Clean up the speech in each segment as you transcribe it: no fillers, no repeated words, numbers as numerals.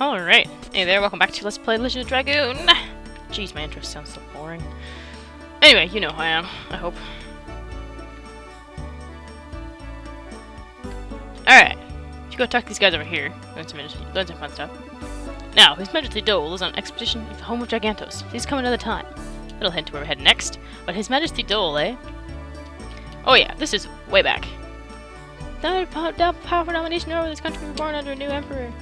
Alright. Hey there, welcome back to Let's Play Legend of Dragooon. Jeez, my intro sounds so boring. Anyway, you know who I am, I hope. Alright. You go talk to these guys over here. Learn some fun stuff. Now, His Majesty Dole is on an expedition to the home of Gigantos. Please come another time. It'll hint to where we're heading next. But His Majesty Dole, eh? Oh yeah, this is way back. The powerful domination over this country, we were born under a new emperor.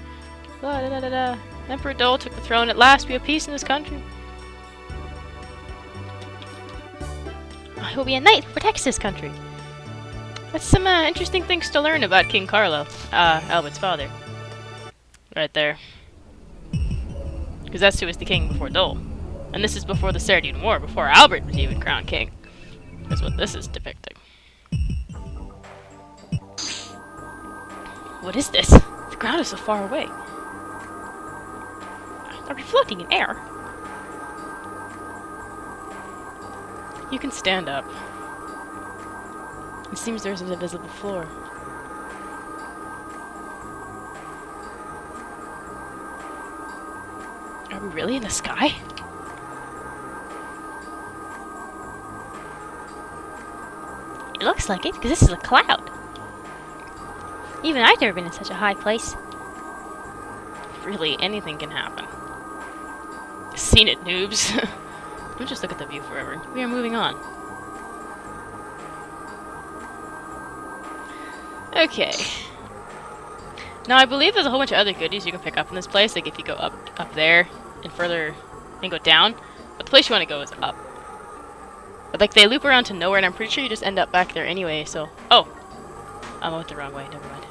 Blah, da, da, da, da. Emperor Dole took the throne. At last we have peace in this country. He will be a knight who protects this country. That's some interesting things to learn about King Carlo, Albert's father. Right there. Because that's who was the king before Dole. And this is before the Sardine War, before Albert was even crowned king. That's what this is depicting. What is this? The ground is so far away. Are we floating in air? You can stand up. It seems there's an invisible floor. Are we really in the sky? It looks like it, because this is a cloud. Even I've never been in such a high place. Really, anything can happen. Seen it, noobs. Don't just look at the view forever. We are moving on. Okay. Now, I believe there's a whole bunch of other goodies you can pick up in this place. Like if you go up there and further and go down. But the place you want to go is up. But like they loop around to nowhere, and I'm pretty sure you just end up back there anyway. So, oh, I went the wrong way. Never mind.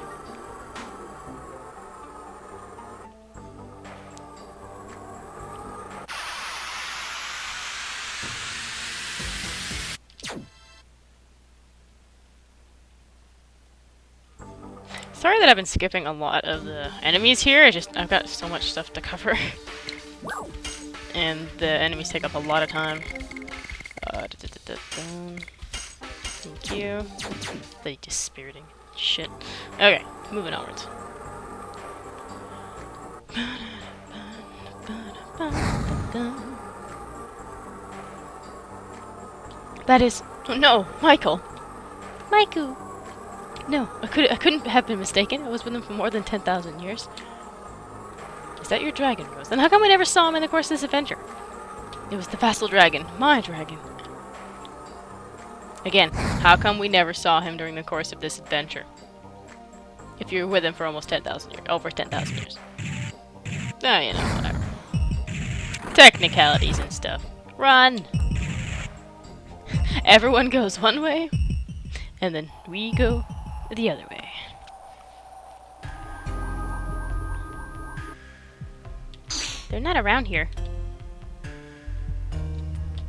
Sorry that I've been skipping a lot of the enemies here. I've got so much stuff to cover. And the enemies take up a lot of time. Thank you. Bloody dispiriting shit. Okay, moving onwards. That is... Oh no! Michael! Michael! No, I couldn't have been mistaken. I was with him for more than 10,000 years. Is that your dragon, Rose? Then how come we never saw him in the course of this adventure? It was the vassal dragon. My dragon. Again, how come we never saw him during the course of this adventure? If you were with him for almost 10,000 years. Over 10,000 years. Ah, you know, whatever. Technicalities and stuff. Run! Everyone goes one way, and then we go the other way. They're not around here.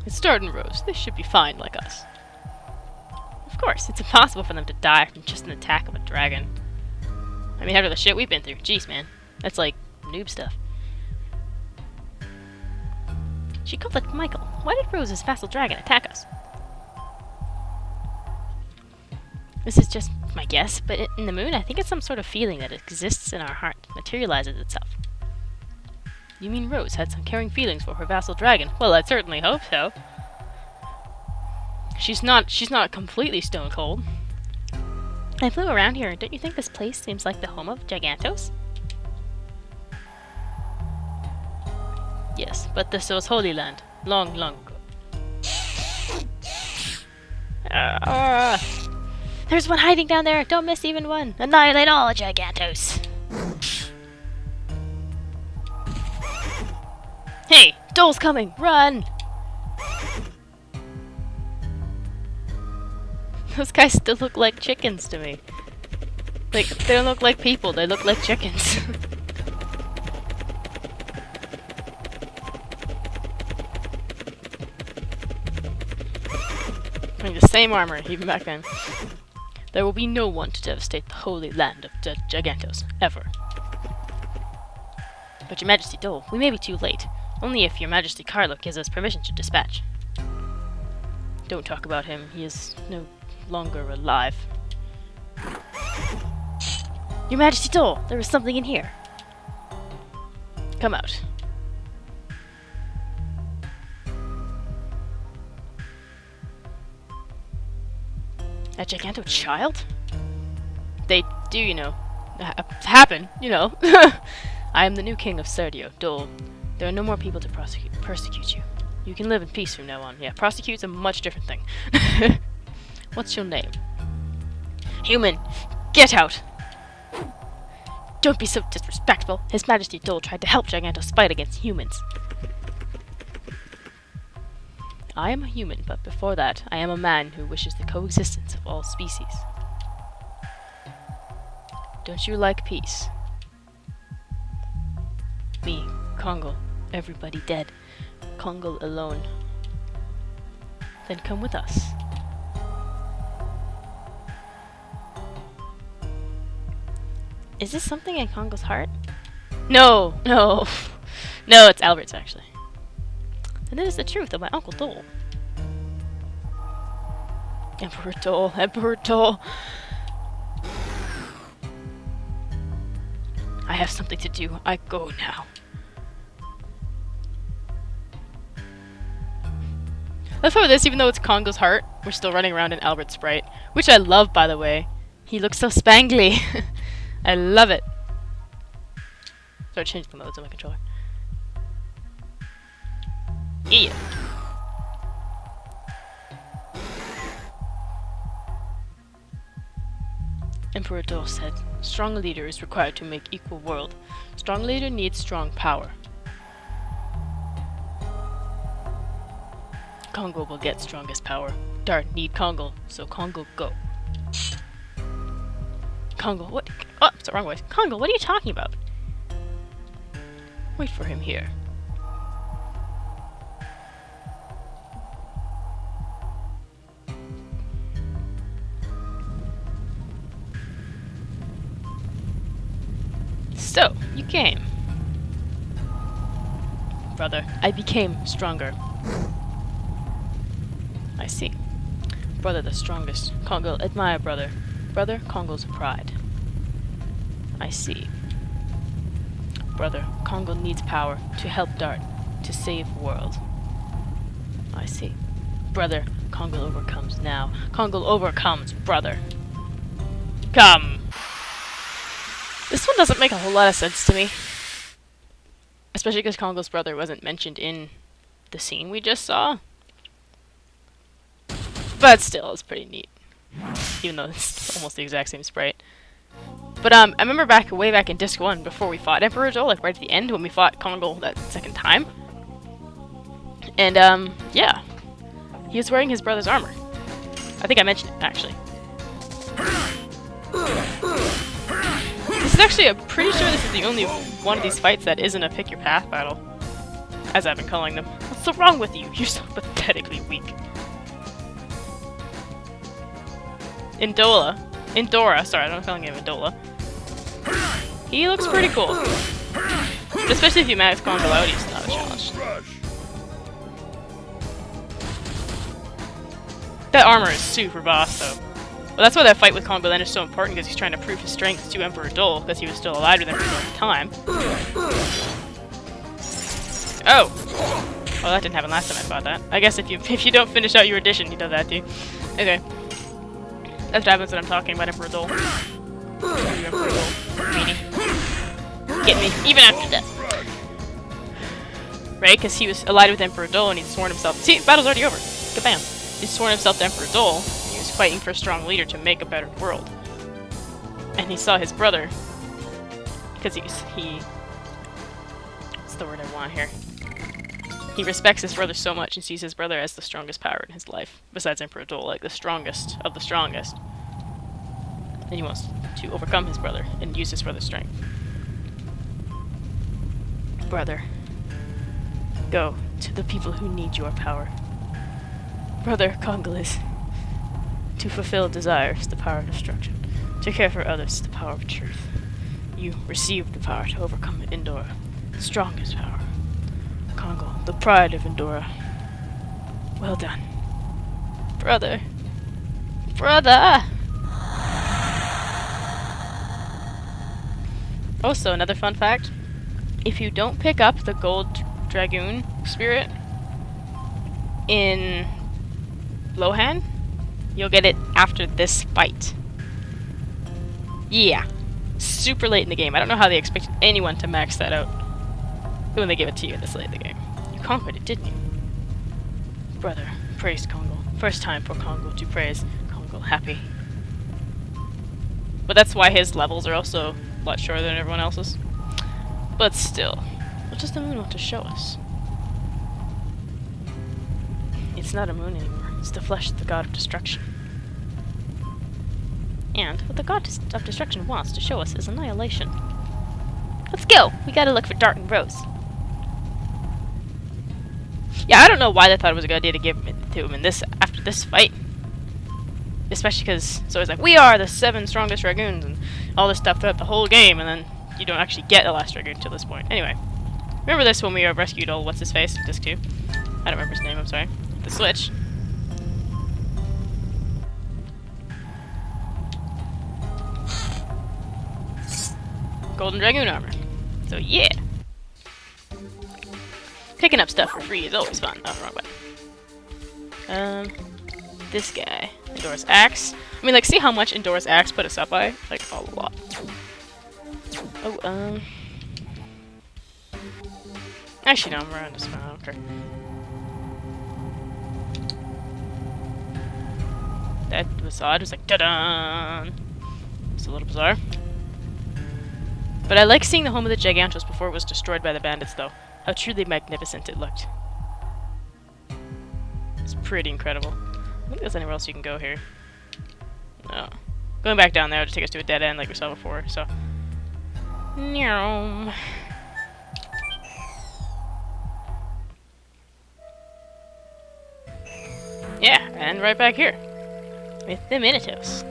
It's Start and Rose. They should be fine like us. Of course, it's impossible for them to die from just an attack of a dragon. I mean, after the shit we've been through. Jeez, man. That's like noob stuff. She called it Michael. Why did Rose's vassal dragon attack us? This is just my guess, but in the moon, I think it's some sort of feeling that exists in our heart, materializes itself. You mean Rose had some caring feelings for her vassal dragon? Well, I certainly hope so. She's not completely stone cold. I flew around here. Don't you think this place seems like the home of Gigantos? Yes, but this was Holy Land. Long, long ago. There's one hiding down there! Don't miss even one! Annihilate all, Gigantos! Hey! Dole's coming! Run! Those guys still look like chickens to me. Like, they don't look like people, they look like chickens. Wearing the same armor, even back then. There will be no one to devastate the holy land of Gigantos, ever. But Your Majesty Dole, we may be too late. Only if Your Majesty Carlo gives us permission to dispatch. Don't talk about him, he is no longer alive. Your Majesty Dole, there is something in here. Come out. A Giganto child? They do, you know, happen, you know. I am the new king of Serdio, Dole. There are no more people to persecute you. You can live in peace from now on. Yeah, prosecute's a much different thing. What's your name? Human, get out! Don't be so disrespectful. His Majesty Dole tried to help Giganto's fight against humans. I am a human, but before that, I am a man who wishes the coexistence of all species. Don't you like peace? Me, Kongal, everybody dead. Kongal alone. Then come with us. Is this something in Kongal's heart? No, no. No, it's Albert's actually. And it is the truth of my Uncle Dole. Emperor Dole, Emperor Dole. I have something to do. I go now. Let's go with this, even though it's Kongal's heart, we're still running around in Albert's sprite. Which I love, by the way. He looks so spangly. I love it. Sorry, change the modes on my controller. Yeah. Emperor Dole said, strong leader is required to make equal world. Strong leader needs strong power. Kongal will get strongest power. Dart need Kongal, so Kongal go. Kongal, what? Oh, it's the wrong voice. Kongal, what are you talking about? Wait for him here. So, you came. Brother, I became stronger. I see. Brother the strongest. Kongal, admire brother. Brother, Kongal's pride. I see. Brother, Kongal needs power to help Dart, to save world. I see. Brother, Kongal overcomes now. Kongal overcomes, brother. Come! This one doesn't make a whole lot of sense to me. Especially because Kongal's brother wasn't mentioned in the scene we just saw. But still, it's pretty neat. Even though it's almost the exact same sprite. But I remember way back in Disc 1, before we fought Emperor Dole, like right at the end when we fought Kongal that second time. And yeah. He was wearing his brother's armor. I think I mentioned it, actually. This is actually, I'm pretty sure this is the only one of these fights that isn't a pick your path battle. As I've been calling them. What's so wrong with you? You're so pathetically weak. Indora, sorry, I'm calling him Indola. He looks pretty cool. Especially if you max Kongal out, he's not a challenge. That armor is super boss, though. Well, that's why that fight with Kongal then is so important, because he's trying to prove his strength to Emperor Dole, because he was still alive with Emperor Dole at the time. Oh! Well, that didn't happen last time I fought that. I guess if you don't finish out your addition, he does that to you. Okay. That's what happens when I'm talking about Emperor Dole. Emperor Dole. Meanie. Get me, even after death. Right, because he was allied with Emperor Dole and he'd sworn himself. See, battle's already over. Kabam. He's sworn himself to Emperor Dole. He was fighting for a strong leader to make a better world. And he saw his brother. Because he. What's the word I want here? He respects his brother so much and sees his brother as the strongest power in his life, besides Emperor Dole, like the strongest of the strongest. And he wants to overcome his brother and use his brother's strength. Brother, go to the people who need your power. Brother Kongal is to fulfill desires, the power of destruction. To care for others, the power of truth. You received the power to overcome Indora, the strongest power. Kongal, the pride of Indora. Well done. Brother. Brother! Also, another fun fact. if you don't pick up the gold Dragooon spirit in Lohan, you'll get it after this fight. Yeah. Super late in the game. I don't know how they expected anyone to max that out when they give it to you this late in the game. You conquered it, didn't you? Brother, praised Kongal. First time for Kongal to praise Kongal happy. But that's why his levels are also a lot shorter than everyone else's. But still, what does the moon want to show us? It's not a moon anymore. It's the flesh of the god of destruction. And what the god of destruction wants to show us is annihilation. Let's go! We gotta look for Dart and Rose. Yeah, I don't know why they thought it was a good idea to give it to him in this after this fight. Especially because it's always like, we are the 7 strongest Dragoons and all this stuff throughout the whole game, and then you don't actually get the last Dragoon until this point. Anyway, remember this when we rescued old what's-his-face in Disc 2? I don't remember his name, I'm sorry. The Switch. Golden Dragoon armor. So yeah. Picking up stuff for free is always fun. Oh, wrong button. This guy. Endora's Axe. I mean, like, see how much Endora's Axe put us up by? Like, a lot. Oh, actually, no, I'm around this one. I don't care. That was odd. It was like, ta-da! It's a little bizarre. But I like seeing the home of the Gigantos before it was destroyed by the bandits, though. How truly magnificent it looked. It's pretty incredible. I think there's anywhere else you can go here. No. Going back down there would just take us to a dead end like we saw before, so... Yeah, and right back here. With the Minotaurs.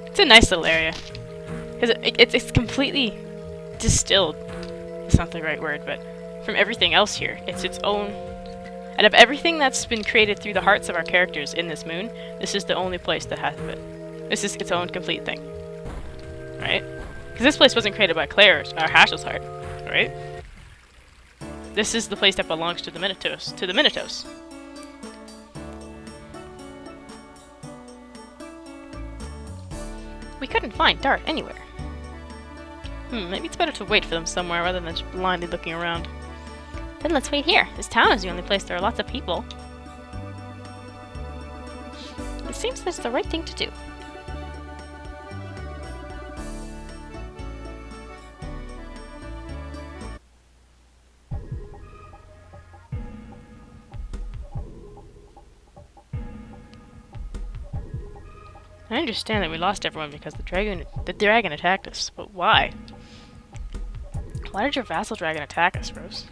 It's a nice little area. Because it's completely distilled. It's not the right word, but from everything else here. It's its own... Out of everything that's been created through the hearts of our characters in this moon, this is the only place that has it. This is its own complete thing. Right? Because this place wasn't created by Claire or Hash's heart. Right? This is the place that belongs to the Minotaurs. To the Minotaurs. We couldn't find Dart anywhere. Maybe it's better to wait for them somewhere rather than just blindly looking around. Then let's wait here. This town is the only place there are lots of people. It seems that's the right thing to do. I understand that we lost everyone because the dragon attacked us, but why? Why did your vassal dragon attack us, Rose?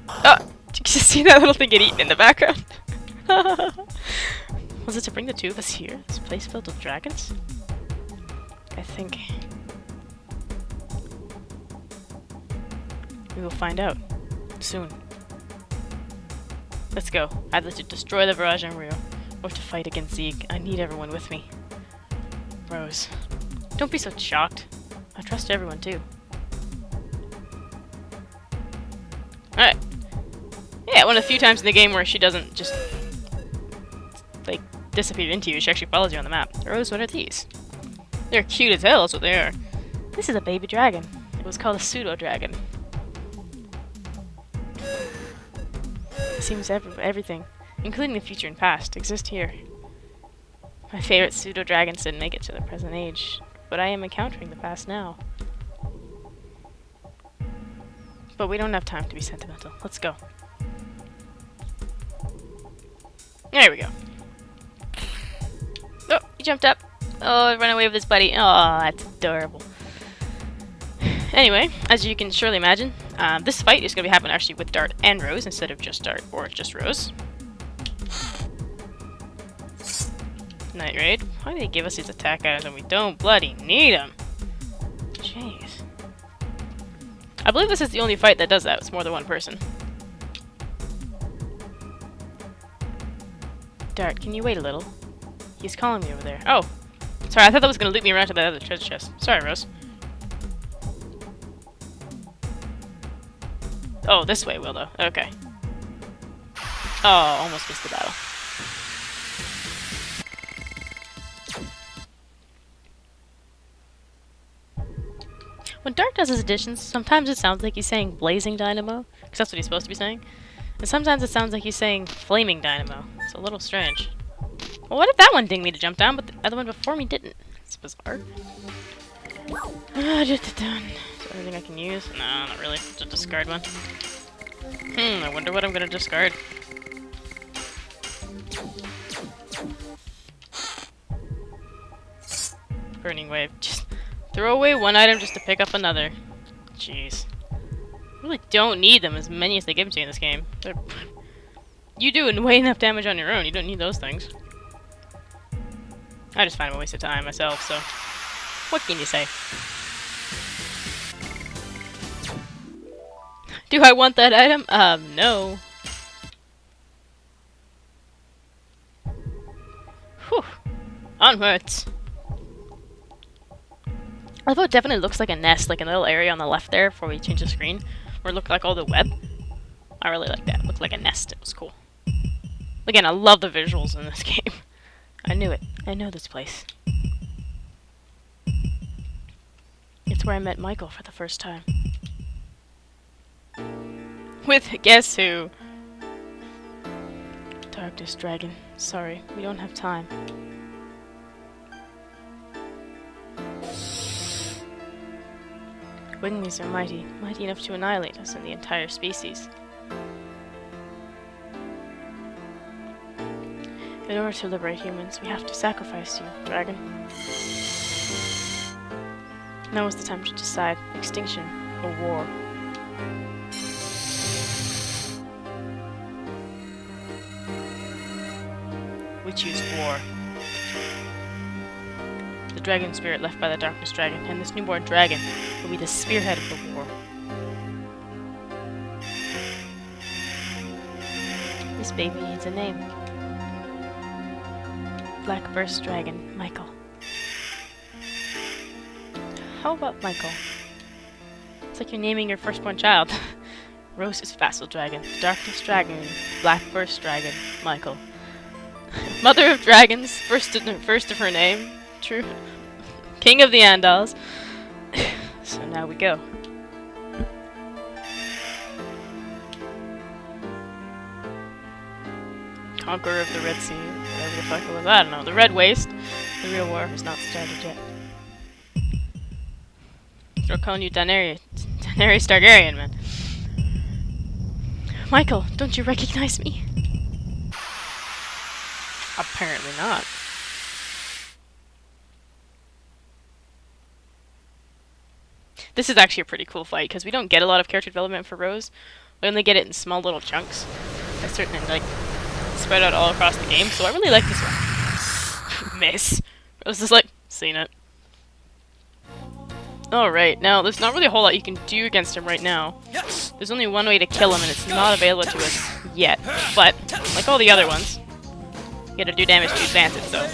Oh! Did you see that little thing get eaten in the background? Was it to bring the two of us here? This place filled with dragons? I think... we will find out. Soon. Let's go. Either to destroy the Barrage Embryo, or to fight against Zeke. I need everyone with me. Rose. Don't be so shocked. I trust everyone too. Alright. Yeah, one of the few times in the game where she doesn't just like disappear into you, she actually follows you on the map. Rose, what are these? They're cute as hell, is what they are. This is a baby dragon. It was called a pseudo-dragon. It seems everything, including the future and past, exist here. My favorite pseudo-dragons didn't make it to the present age, but I am encountering the past now. But we don't have time to be sentimental. Let's go. There we go. Oh, he jumped up. Oh, run away with his buddy. Oh, that's adorable. Anyway, as you can surely imagine, this fight is going to be happening actually with Dart and Rose instead of just Dart or just Rose. Night Raid. Why do they give us these attack items when we don't bloody need them? Jeez. I believe this is the only fight that does that. It's more than one person. Dart, can you wait a little? He's calling me over there. Oh, Sorry, I thought that was gonna loop me around to that other treasure chest. Sorry, Rose. Oh, this way will though. Okay. Oh, almost missed the battle. When Dark does his additions, sometimes it sounds like he's saying Blazing Dynamo, because that's what he's supposed to be saying. And sometimes it sounds like he's saying Flaming Dynamo. It's a little strange. Well, what if that one dinged me to jump down, but the other one before me didn't? It's bizarre. Just it down. Is there anything I can use? No, not really. Just a discard one. I wonder what I'm gonna discard. Burning Wave. Just throw away one item just to pick up another. Jeez. I really don't need them as many as they give to you in this game. You do way enough damage on your own. You don't need those things. I just find them a waste of time myself, so what can you say? Do I want that item? No. Whew. Onwards. Although it definitely looks like a nest, like a little area on the left there before we change the screen, where it looked like all the web. I really like that. It looked like a nest. It was cool. Again, I love the visuals in this game. I knew it. I know this place. It's where I met Michael for the first time. With guess who? Darkness Dragon. Sorry, we don't have time. Wings are mighty enough to annihilate us and the entire species. In order to liberate humans, we have to sacrifice you, Dragon. Now is the time to decide: extinction or war. We choose war. The dragon spirit left by the Darkness Dragon, and this newborn dragon will be the spearhead of the war. This baby needs a name. Blackburst Dragon, Michael. How about Michael? It's like you're naming your firstborn child. Rose's vassal dragon, the Darkness Dragon, Blackburst Dragon, Michael. Mother of dragons, first of her name. True. King of the Andals. So now we go. Conqueror of the Red Sea. Whatever the fuck it was. I don't know. The Red Waste. The real war has not started yet. They're calling you Daenerys Targaryen, man. Michael, don't you recognize me? Apparently not. This is actually a pretty cool fight, because we don't get a lot of character development for Rose. We only get it in small little chunks. I certainly like spread out all across the game, so I really like this one. Miss. Rose is like, seen it. Alright, now there's not really a whole lot you can do against him right now. There's only one way to kill him, and it's not available to us yet. But, like all the other ones, you gotta do damage to advance it, so.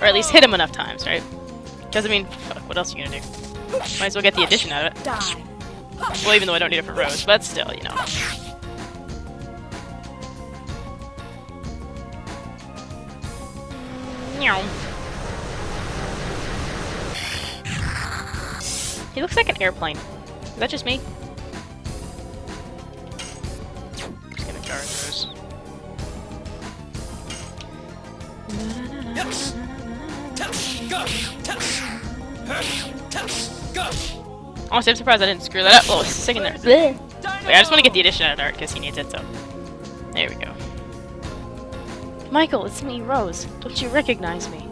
Or at least hit him enough times, right? Because, I mean, fuck, what else are you gonna do? Might as well get the addition out of it. Well, even though I don't need it for Rose, but still, you know. He looks like an airplane. Is that just me? I'm just gonna charge those. Honestly, I'm surprised I didn't screw that up. Oh, it's sticking there. Wait, I just want to get the addition out of Dart because he needs it, so. There we go. Michael, it's me, Rose. Don't you recognize me?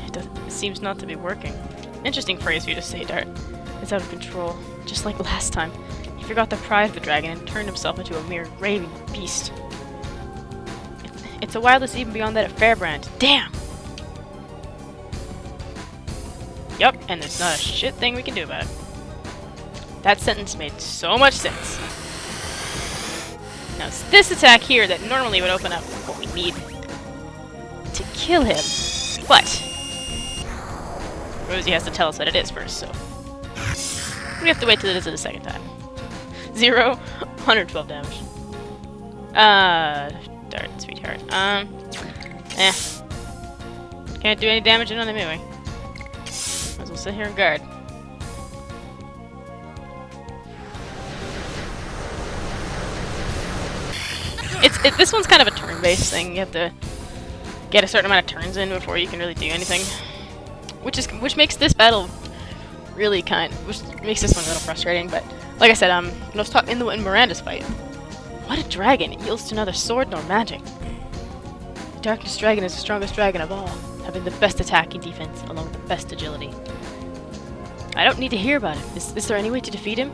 It seems not to be working. Interesting phrase for you to say, Dart. It's out of control. Just like last time. He forgot the pride of the dragon and turned himself into a mere raving beast. It's a wildness even beyond that at Fairbrand. Damn! Yup, and there's not a shit thing we can do about it. That sentence made so much sense. Now it's this attack here that normally would open up what we need to kill him. But Rosie has to tell us what it is first, so we have to wait till it is the second time. 0, 112 damage. Darn, sweetheart. Can't do any damage on them anyway. Might as well sit here and guard. This one's kind of a turn-based thing. You have to get a certain amount of turns in before you can really do anything, which makes this battle really which makes this one a little frustrating. But like I said, when I was talking in Miranda's fight, what a dragon! It yields to neither sword nor magic. The Darkness Dragon is the strongest dragon of all, having the best attack and defense along with the best agility. I don't need to hear about it. Is there any way to defeat him?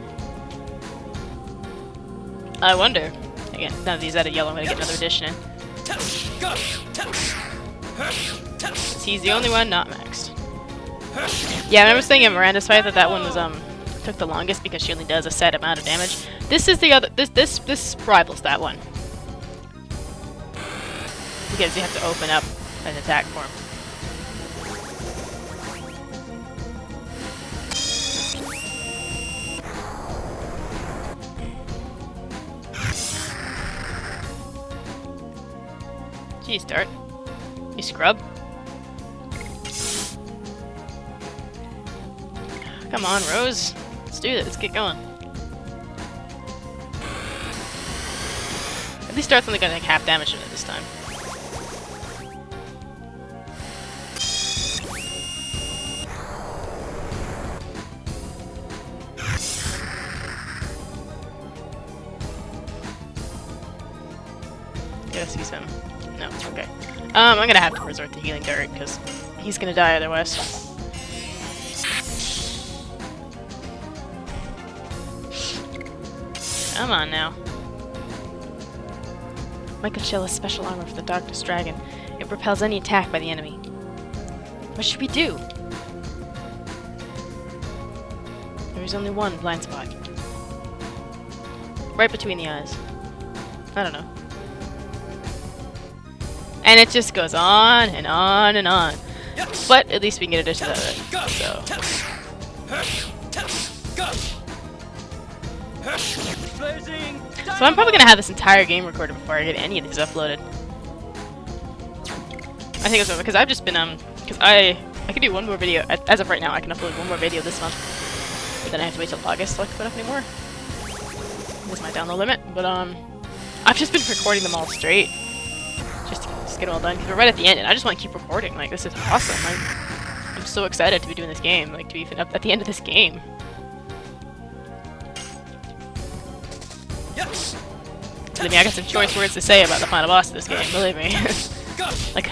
I wonder. Again, none of these out of yellow. I'm gonna get another addition in. He's the only one not maxed. Yeah, I remember saying in Miranda's fight that one was took the longest because she only does a set amount of damage. This is the other. This rivals that one because you have to open up an attack for him. Jeez, Dart. You scrub. Come on, Rose. Let's do this. Let's get going. At least Dart's only gonna take half damage in it this time. Yes, he's him. No, okay. I'm gonna have to resort to healing Dart because he's gonna die otherwise. Come on now. Michael Shell has special armor for the Darkness Dragon. It repels any attack by the enemy. What should we do? There is only one blind spot. Right between the eyes. I don't know. And it just goes on and on and on. But at least we can get additions out of it. So I'm probably gonna have this entire game recorded before I get any of these uploaded. I think it's over because I've just been because I can do one more video as of right now. I can upload one more video this month, but then I have to wait till August so I can put up any more. This my download limit, but I've just been recording them all straight. Just get it all done because we're right at the end, and I just want to keep recording. Like, this is awesome. I'm so excited to be doing this game. Like, to be up at the end of this game. Yes. Believe me, I got some choice words to say about the final boss of this game. Believe me. Like,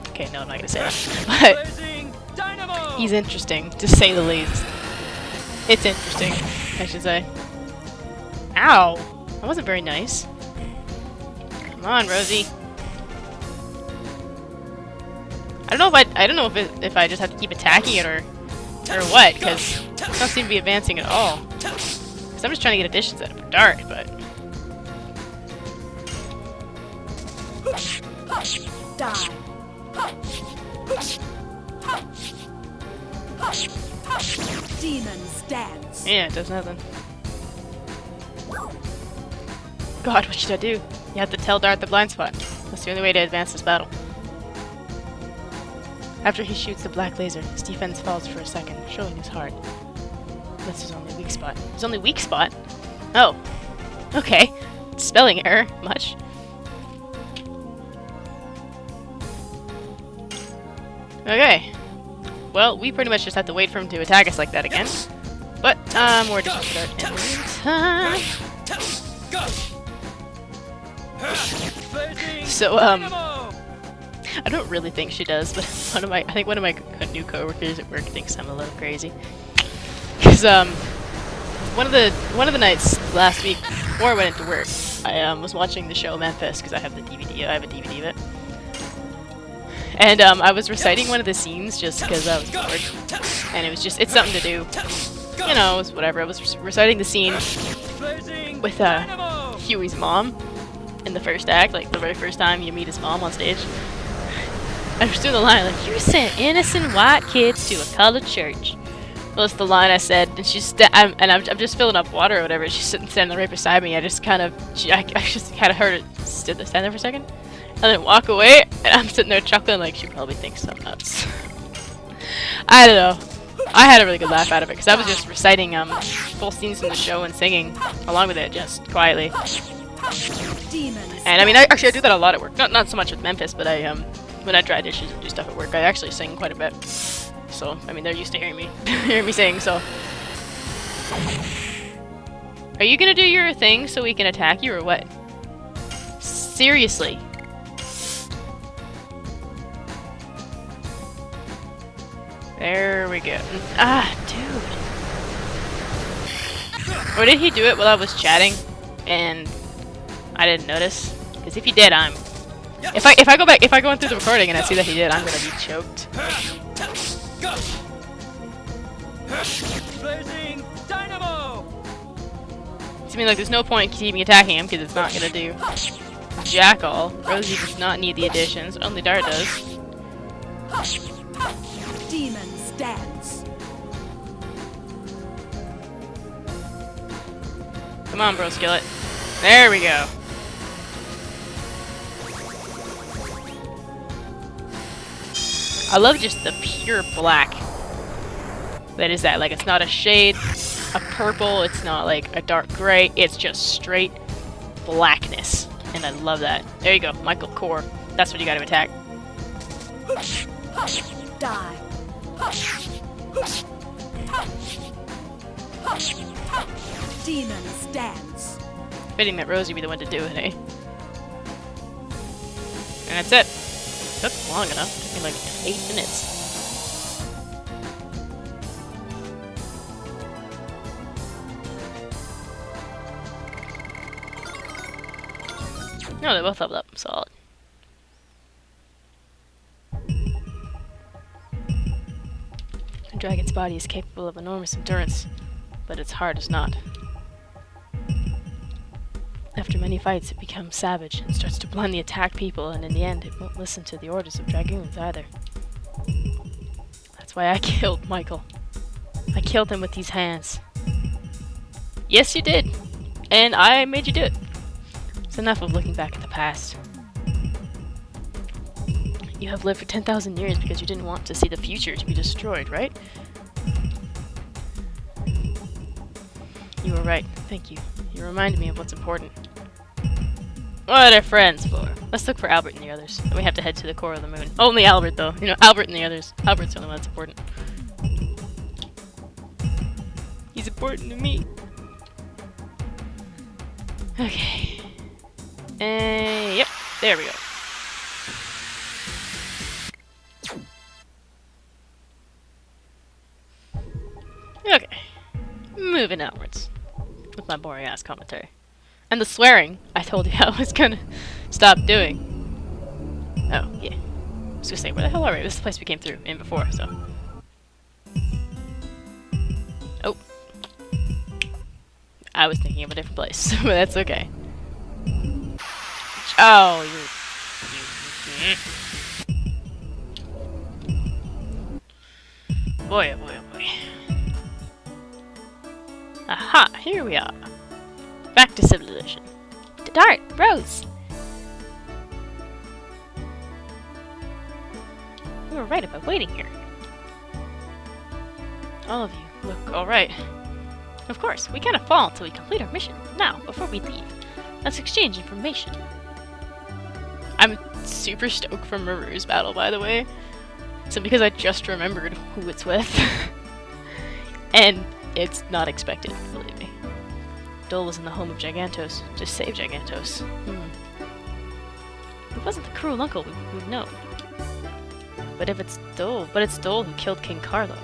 okay, no, I'm not gonna say that. But he's interesting, to say the least. It's interesting, I should say. Ow! That wasn't very nice. Come on, Rosie. I don't know if I just have to keep attacking it or what, because it doesn't seem to be advancing at all. Because I'm just trying to get additions out of it for Dart, but die. Demons dance. Yeah, it does nothing. God, what should I do? You have to tell Dart the blind spot. That's the only way to advance this battle. After he shoots the black laser, his defense falls for a second, showing his heart. That's his only weak spot. His only weak spot? Oh. Okay. Spelling error. Much. Okay. Well, we pretty much just have to wait for him to attack us like that again. But, more additions for Dart in the meantime. So, I don't really think she does, but I think one of my new coworkers at work thinks I'm a little crazy. Cause one of the nights last week before I went into work, I was watching the show Memphis because I have the DVD. I have a DVD of it, and I was reciting one of the scenes just because I was bored, and it's something to do. You know, it was whatever. I was reciting the scene with Huey's mom in the first act, like the very first time you meet his mom on stage. I was doing the line like, you sent innocent white kids to a colored church. Well, that's the line I said, and I'm just filling up water or whatever. She's standing right beside me. I just kind of heard it stand there for a second, and then walk away. And I'm sitting there chuckling like she probably thinks I'm nuts. I don't know. I had a really good laugh out of it because I was just reciting full scenes from the show and singing along with it just quietly. And I mean, I do that a lot at work. Not so much with Memphis, but when I dry dishes and do stuff at work, I actually sing quite a bit. So I mean, they're used to hearing me sing. So, are you gonna do your thing so we can attack you or what? Seriously. There we go. Ah, dude. Or did he do it while I was chatting and I didn't notice? Because if he did, if I go in through the recording and I see that he did, I'm gonna be choked. Blazing dynamo! I mean, like, there's no point in keeping attacking him because it's not gonna do jack all. Rosie does not need the additions. Only Dart does. Demons dance. Come on, bro, skillet. There we go. I love just the pure black. That is that. Like, it's not a shade of purple. It's not like a dark gray. It's just straight blackness. And I love that. There you go, Michael Core. That's what you gotta attack. Die. Demons dance. Fitting that Rosie be the one to do it, eh? And that's it. Took long enough. Took me like 8 minutes. No, they both leveled up. Solid. A dragon's body is capable of enormous endurance, but its heart is not. After many fights, it becomes savage and starts to blindly attack people, and in the end, it won't listen to the orders of Dragooons either. That's why I killed Michael. I killed him with these hands. Yes, you did. And I made you do it. It's enough of looking back at the past. You have lived for 10,000 years because you didn't want to see the future to be destroyed, right? You were right. Thank you. You reminded me of what's important. What are friends for? Let's look for Albert and the others. Then we have to head to the core of the moon. Only Albert, though. You know, Albert and the others. Albert's the only one that's important. He's important to me. Okay. Yep. There we go. Okay. Moving outwards. With my boring ass commentary. And the swearing I told you I was gonna stop doing. Oh, yeah. I was gonna say, where the hell are we? This is the place we came through in before, so. Oh. I was thinking of a different place, but that's okay. Oh, boy, oh boy, oh boy. Aha, here we are. Back to civilization. Dart, Rose! You were right about waiting here. All of you look alright. Of course, we can't fall until we complete our mission. Now, before we leave, let's exchange information. I'm super stoked for Maru's battle, by the way. So because I just remembered who it's with. And it's not expected, believe me. Dole was in the home of Gigantos to save Gigantos. It wasn't the cruel uncle we'd known. But it's Dole who killed King Carlo.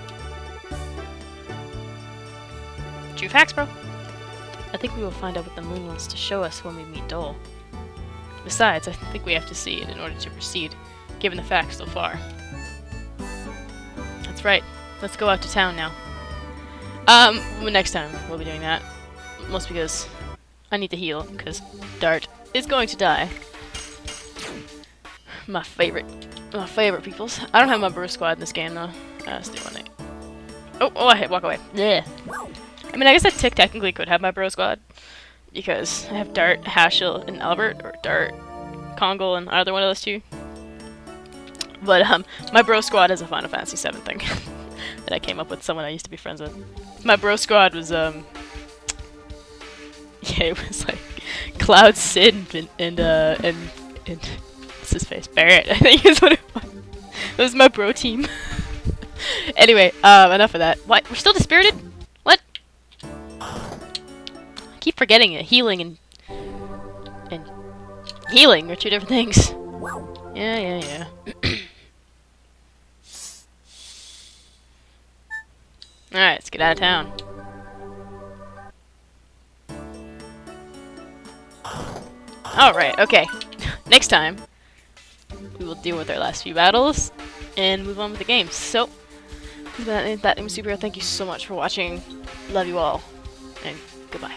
True facts, bro. I think we will find out what the moon wants to show us when we meet Dole. Besides, I think we have to see it in order to proceed, given the facts so far. That's right. Let's go out to town now. Next time we'll be doing that. Mostly because I need to heal, because Dart is going to die. My favorite. my favorite peoples. I don't have my bro squad in this game though. Let's do one thing. Oh, I hit walk away. Yeah. I mean, I guess I technically could have my bro squad because I have Dart, Hashel, and Albert, or Dart, Kongol, and either one of those two. But my bro squad is a Final Fantasy VII thing that I came up with. Someone I used to be friends with. My bro squad was yeah, it was like Cloud, Sid, and what's his face? Barrett, I think is what it was. It was my bro team. Anyway, enough of that. What? We're still dispirited? What? I keep forgetting it. Healing and healing are two different things. Yeah. Alright, let's get out of town. Alright, okay. Next time, we will deal with our last few battles and move on with the game. So, that name Superhero, thank you so much for watching. Love you all, and goodbye.